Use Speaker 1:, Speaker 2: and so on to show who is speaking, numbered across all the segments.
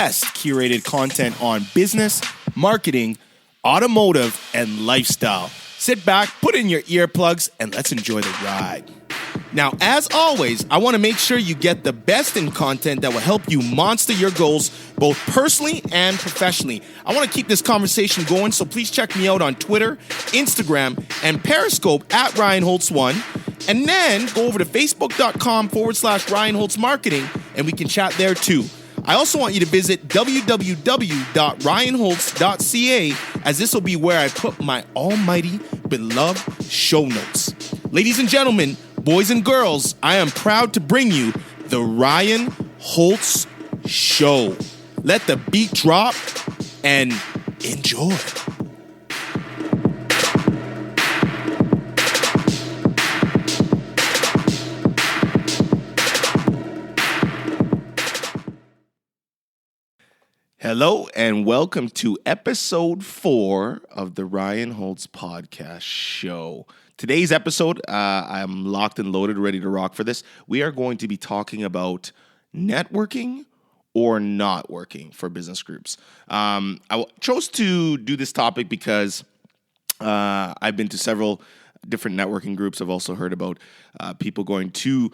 Speaker 1: best curated content on business, marketing, automotive, and lifestyle. Sit back, put in your earplugs, and let's enjoy the ride. Now, as always, I want to make sure you get the best in content that will help you monster your goals, both personally and professionally. I want to keep this conversation going, so please check me out on Twitter, Instagram, and Periscope at Ryan Holtz 1. And then go over to facebook.com/Ryan Holtz Marketing, and we can chat there too. I also want you to visit www.ryanholtz.ca, as this will be where I put my almighty beloved show notes. Ladies and gentlemen, boys and girls, I am proud to bring you the Ryan Holtz Show. Let the beat drop and enjoy. Hello and welcome to episode 4 of the Ryan Holtz Podcast Show. Today's episode, I'm locked and loaded, ready to rock for this. We are going to be talking about networking or not working for business groups. I chose to do this topic because I've been to several different networking groups. I've also heard about people going to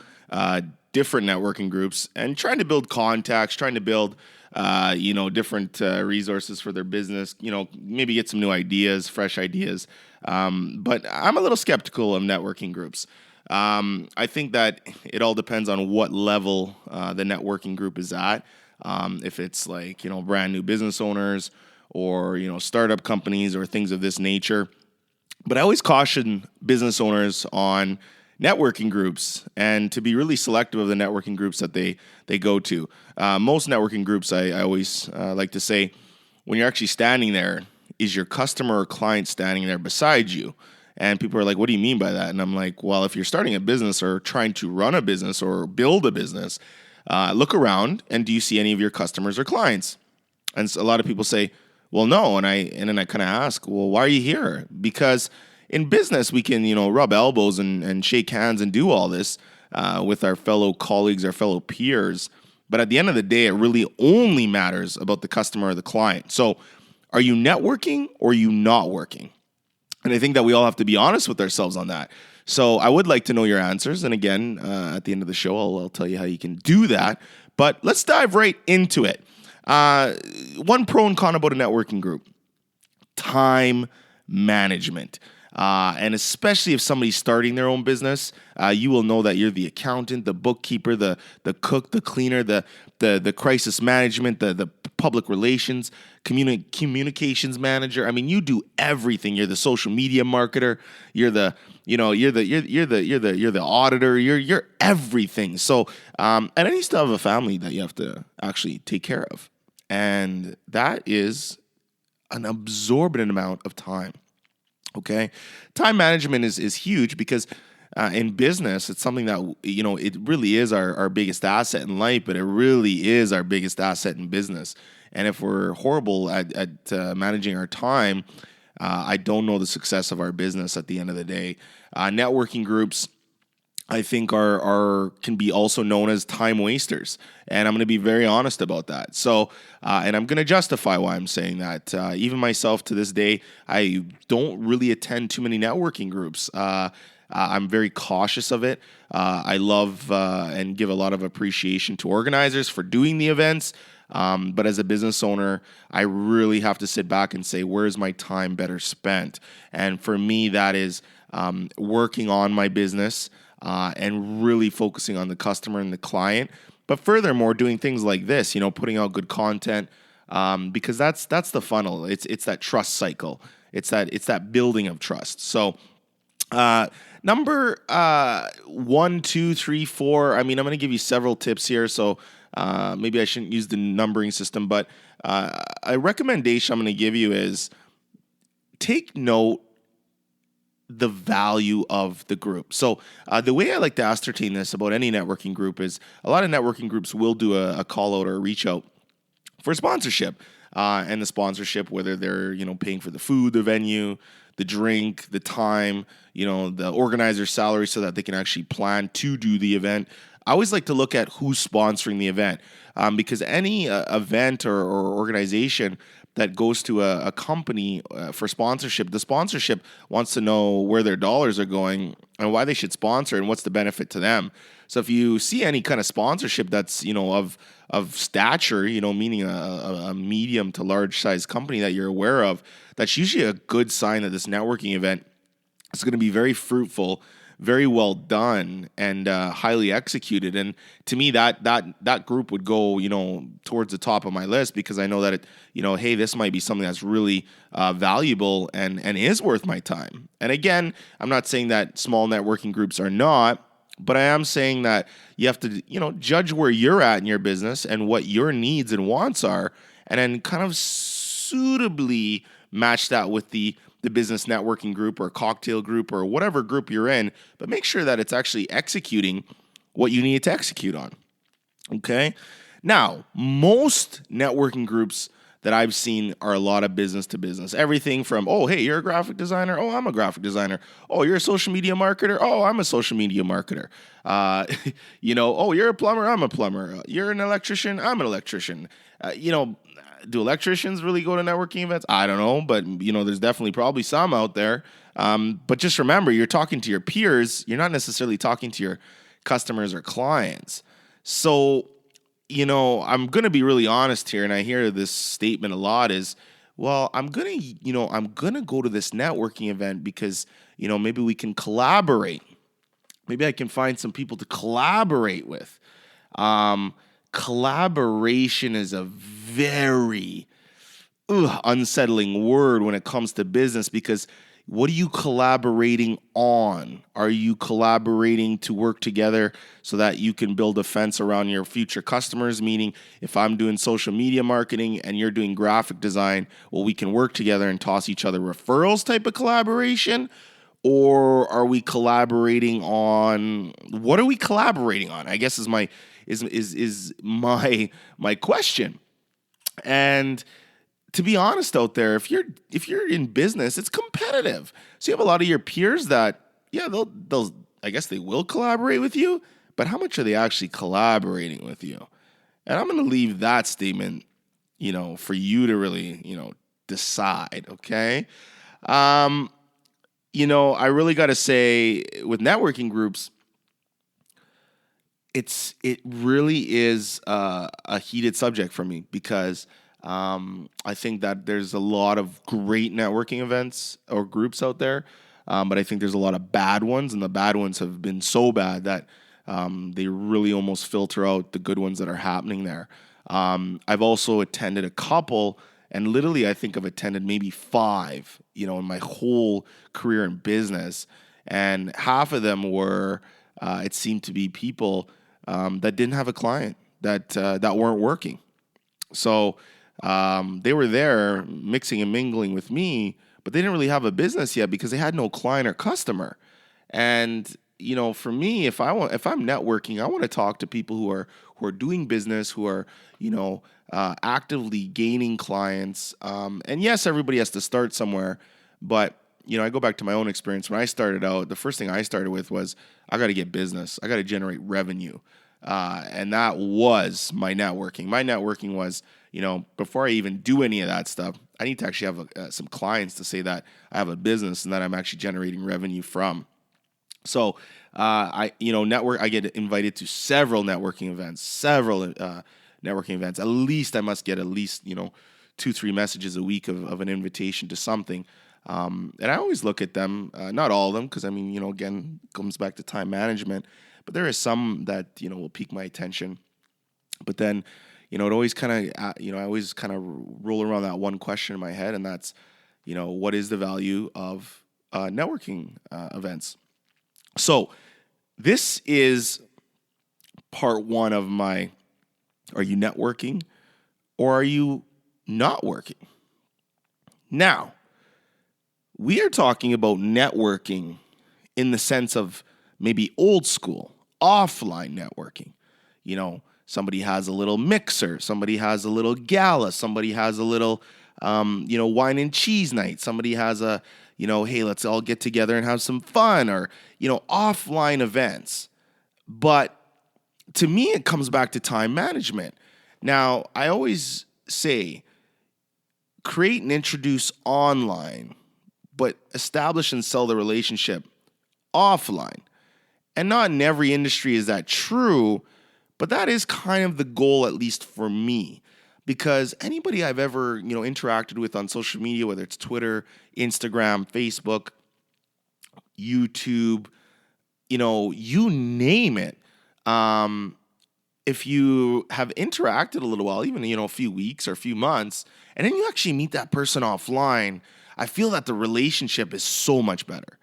Speaker 1: different networking groups and trying to build contacts, trying to build different resources for their business, maybe get some new ideas, fresh ideas. But I'm a little skeptical of networking groups. I think that it all depends on what level the networking group is at. If it's like, brand new business owners or, startup companies or things of this nature. But I always caution business owners on networking groups and to be really selective of the networking groups that they go to. Most networking groups, I always like to say, when you're actually standing there, is your customer or client standing there beside you? And people are like, what do you mean by that? And I'm like, well, if you're starting a business or trying to run a business or build a business, look around and do you see any of your customers or clients? And so a lot of people say, well, no. And then I kind of ask, well, why are you here? Because in business, we can, rub elbows and shake hands and do all this with our fellow colleagues, our fellow peers. But at the end of the day, it really only matters about the customer or the client. So are you networking or are you not working? And I think that we all have to be honest with ourselves on that. So I would like to know your answers. And again, at the end of the show, I'll tell you how you can do that. But let's dive right into it. One pro and con about a networking group: time management. And especially if somebody's starting their own business, you will know that you're the accountant, the bookkeeper, the cook, the cleaner, the crisis management, the public relations, communications manager. I mean, you do everything. You're the social media marketer. You're the auditor. You're everything. So, and then you still have a family that you have to actually take care of, and that is an absorbent amount of time. Okay, time management is huge because in business, it's something that, it really is our biggest asset in life, but it really is our biggest asset in business. And if we're horrible at managing our time, I don't know the success of our business at the end of the day. Networking groups, I think, can be also known as time wasters. And I'm going to be very honest about that. So, and I'm going to justify why I'm saying that. Even myself to this day, I don't really attend too many networking groups. I'm very cautious of it. I love and give a lot of appreciation to organizers for doing the events. But as a business owner, I really have to sit back and say, where's my time better spent? And for me, that is working on my business, and really focusing on the customer and the client. But furthermore, doing things like this, putting out good content, because that's the funnel. It's that trust cycle. It's that building of trust. So number 1, 2, 3, 4. I mean, I'm going to give you several tips here. So maybe I shouldn't use the numbering system, but a recommendation I'm going to give you is take note the value of the group. So the way I like to ascertain this about any networking group is a lot of networking groups will do a call out or a reach out for sponsorship. And the sponsorship, whether they're, paying for the food, the venue, the drink, the time, the organizer's salary so that they can actually plan to do the event. I always like to look at who's sponsoring the event, because any event or organization that goes to a company for sponsorship, the sponsorship wants to know where their dollars are going and why they should sponsor and what's the benefit to them. So if you see any kind of sponsorship that's of stature, meaning a medium to large size company that you're aware of, that's usually a good sign that this networking event is going to be very fruitful, very well done, and highly executed. And to me, that group would go, towards the top of my list, because I know that hey, this might be something that's really valuable and is worth my time. And again, I'm not saying that small networking groups are not, but I am saying that you have to, judge where you're at in your business and what your needs and wants are, and then kind of suitably match that with the business networking group or cocktail group or whatever group you're in, but make sure that it's actually executing what you need to execute on. Okay? Now, most networking groups that I've seen are a lot of business to business. Everything from, oh, hey, you're a graphic designer. Oh, I'm a graphic designer. Oh, you're a social media marketer. Oh, I'm a social media marketer. Oh, you're a plumber. I'm a plumber. You're an electrician. I'm an electrician. Do electricians really go to networking events? I don't know, but there's definitely probably some out there. But just remember, you're talking to your peers. You're not necessarily talking to your customers or clients. So, I'm going to be really honest here, and I hear this statement a lot is, well, I'm going to go to this networking event because, maybe we can collaborate. Maybe I can find some people to collaborate with. Collaboration is a very unsettling word when it comes to business, because what are you collaborating on? Are you collaborating to work together so that you can build a fence around your future customers? Meaning, if I'm doing social media marketing and you're doing graphic design, well, we can work together and toss each other referrals type of collaboration? Or are we collaborating on, what are we collaborating on? I guess is my question. And to be honest out there, if you're in business, it's competitive. So you have a lot of your peers that, they'll I guess they will collaborate with you, but how much are they actually collaborating with you? And I'm going to leave that statement, for you to really, decide, okay? I really got to say, with networking groups, it really is a heated subject for me, because I think that there's a lot of great networking events or groups out there, but I think there's a lot of bad ones, and the bad ones have been so bad that they really almost filter out the good ones that are happening there. I've also attended a couple, and literally I think I've attended maybe 5, in my whole career in business, and half of them were, it seemed to be people that didn't have a client, that weren't working. So they were there mixing and mingling with me, but they didn't really have a business yet because they had no client or customer. And for me, if I'm networking, I want to talk to people who are doing business, who are actively gaining clients. And yes, everybody has to start somewhere, but I go back to my own experience. When I started out, the first thing I started with was, I got to get business. I got to generate revenue. And that was my networking. My networking was, before I even do any of that stuff, I need to actually have some clients to say that I have a business and that I'm actually generating revenue from. So, I get invited to several networking events, At least I must get 2-3 messages a week of an invitation to something. And I always look at them, not all of them, because again, it comes back to time management, but there is some that, will pique my attention. But then, it always kind of, I always kind of roll around that one question in my head, and that's, what is the value of networking events? So this is part 1 of my, are you networking or are you not working? Now, we are talking about networking in the sense of maybe old school, offline networking. Somebody has a little mixer, somebody has a little gala, somebody has a little, wine and cheese night, somebody has a, hey, let's all get together and have some fun, or, offline events. But to me, it comes back to time management. Now, I always say create and introduce online, but establish and sell the relationship offline. And not in every industry is that true, but that is kind of the goal, at least for me. Because anybody I've ever, interacted with on social media, whether it's Twitter, Instagram, Facebook, YouTube, you name it. If you have interacted a little while, even, a few weeks or a few months, and then you actually meet that person offline, I feel that the relationship is so much better.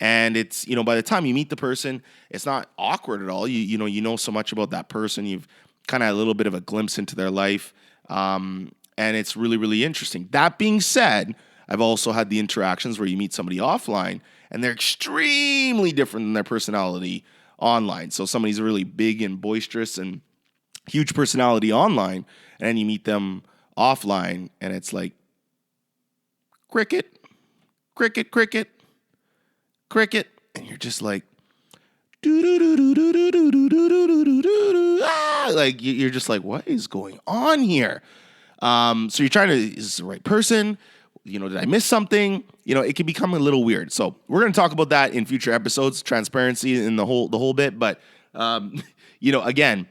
Speaker 1: And it's, by the time you meet the person, it's not awkward at all. You know so much about that person. You've kind of a little bit of a glimpse into their life. And it's really, really interesting. That being said, I've also had the interactions where you meet somebody offline and they're extremely different than their personality online. So somebody's really big and boisterous and huge personality online, and then you meet them offline and it's like cricket, cricket, cricket, cricket, and you're just like like you're just like, what is going on here? So you're trying to, is this the right person? Did I miss something? It can become a little weird. So we're going to talk about that in future episodes, transparency in the whole bit. But again,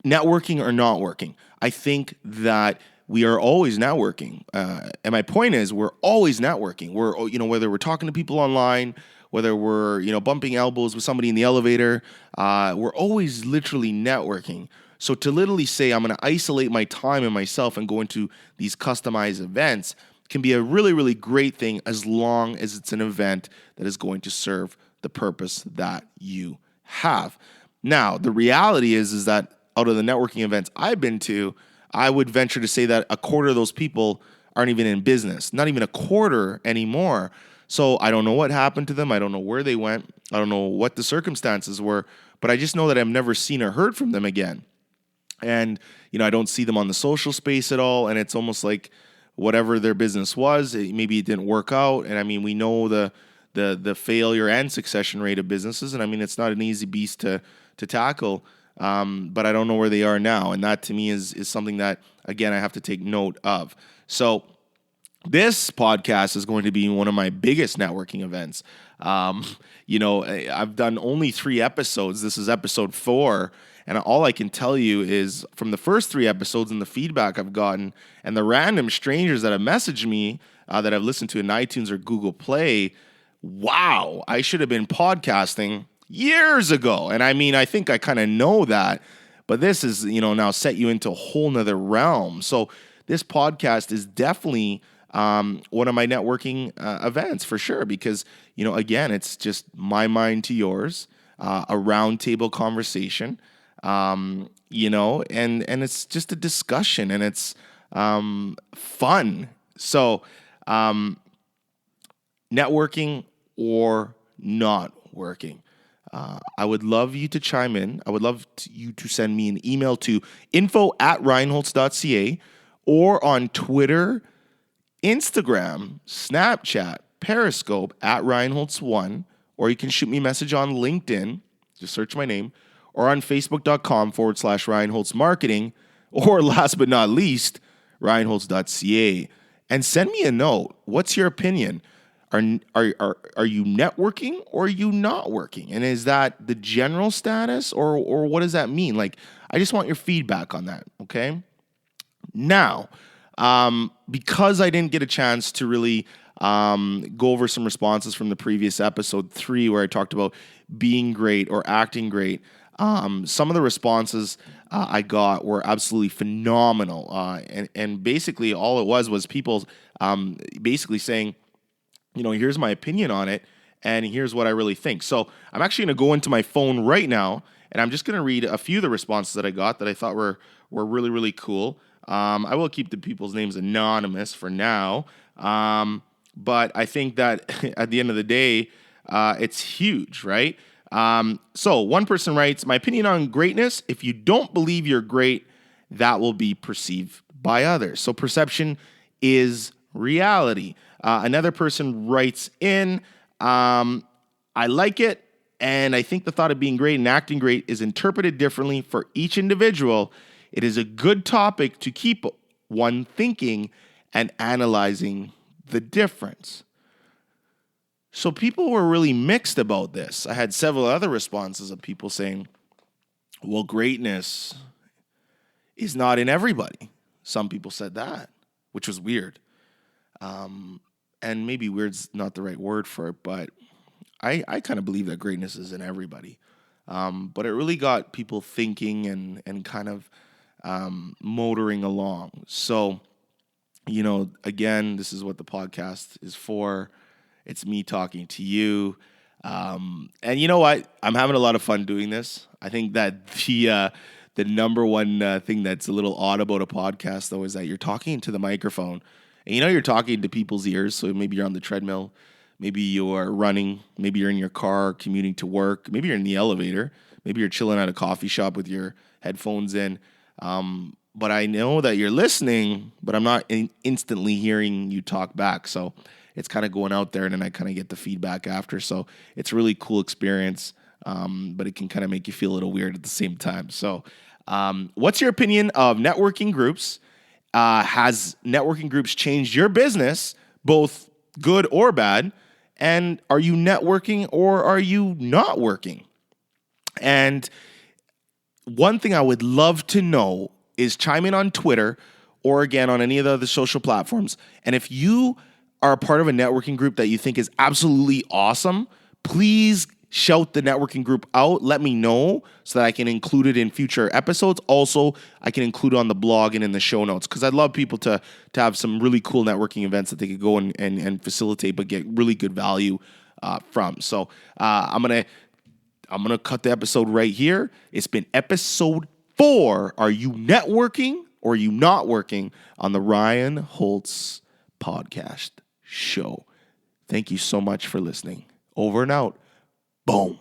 Speaker 1: networking or not working, I think that we are always networking. And my point is, we're always networking. We're, whether we're talking to people online, whether we're, bumping elbows with somebody in the elevator, we're always literally networking. So to literally say, I'm going to isolate my time and myself and go into these customized events can be a really, really great thing as long as it's an event that is going to serve the purpose that you have. Now, the reality is that out of the networking events I've been to, I would venture to say that a quarter of those people aren't even in business, not even a quarter anymore. So I don't know what happened to them. I don't know where they went. I don't know what the circumstances were, but I just know that I've never seen or heard from them again. And, I don't see them on the social space at all. And it's almost like whatever their business was, maybe it didn't work out. And I mean, we know the failure and succession rate of businesses. And I mean, it's not an easy beast to tackle. But I don't know where they are now. And that to me is something that, again, I have to take note of. So this podcast is going to be one of my biggest networking events. I've done only 3 episodes. This is episode 4. And all I can tell you is from the first 3 episodes and the feedback I've gotten and the random strangers that have messaged me that I've listened to in iTunes or Google Play, wow, I should have been podcasting years ago. And I mean, I think I kind of know that, but this is, now set you into a whole nother realm. So this podcast is definitely one of my networking events for sure, because, again, it's just my mind to yours, a roundtable conversation, and it's just a discussion and it's fun. So networking or not working. I would love you to chime in. I would love you to send me an email to info@ryanholtz.ca or on Twitter, Instagram, Snapchat, Periscope @RyanHoltz1, or you can shoot me a message on LinkedIn, just search my name, or on Facebook.com/Ryan Holtz Marketing, or last but not least, RyanHoltz.ca. And send me a note. What's your opinion? Are you networking or are you not working? And is that the general status or what does that mean? Like, I just want your feedback on that, okay? Now, because I didn't get a chance to really go over some responses from the previous episode 3 where I talked about being great or acting great, some of the responses I got were absolutely phenomenal. And basically all it was people basically saying, here's my opinion on it, and here's what I really think. So I'm actually going to go into my phone right now, and I'm just going to read a few of the responses that I got that I thought were really, really cool. I will keep the people's names anonymous for now, but I think that at the end of the day, it's huge, right? So one person writes, my opinion on greatness, if you don't believe you're great, that will be perceived by others. So perception is reality. Another person writes in, I like it, And I think the thought of being great and acting great is interpreted differently for each individual. It is a good topic to keep one thinking and analyzing the difference. So people were really mixed about this. I had several other responses of people saying, well, greatness is not in everybody. Some people said that, which was weird. And maybe weird's not the right word for it, but I kind of believe that greatness is in everybody. But it really got people thinking and kind of motoring along. So, again, this is what the podcast is for. It's me talking to you. And you know what? I'm having a lot of fun doing this. I think that the number one thing that's a little odd about a podcast, though, is that you're talking to the microphone. And you're talking to people's ears. So maybe you're on the treadmill. Maybe you're running. Maybe you're in your car commuting to work. Maybe you're in the elevator. Maybe you're chilling at a coffee shop with your headphones in. But I know that you're listening, but I'm not instantly hearing you talk back. So it's kind of going out there, and then I kind of get the feedback after. So it's a really cool experience, but it can kind of make you feel a little weird at the same time. So what's your opinion of networking groups? Has networking groups changed your business, both good or bad? And are you networking or are you not working? And one thing I would love to know is chime in on Twitter or again on any of the other social platforms. And if you are a part of a networking group that you think is absolutely awesome, please shout the networking group out. Let me know so that I can include it in future episodes. Also, I can include it on the blog and in the show notes because I'd love people to have some really cool networking events that they could go and facilitate but get really good value from. So I'm gonna cut the episode right here. It's been episode 4. Are you networking or are you not working on the Ryan Holtz podcast show? Thank you so much for listening. Over and out. Boom.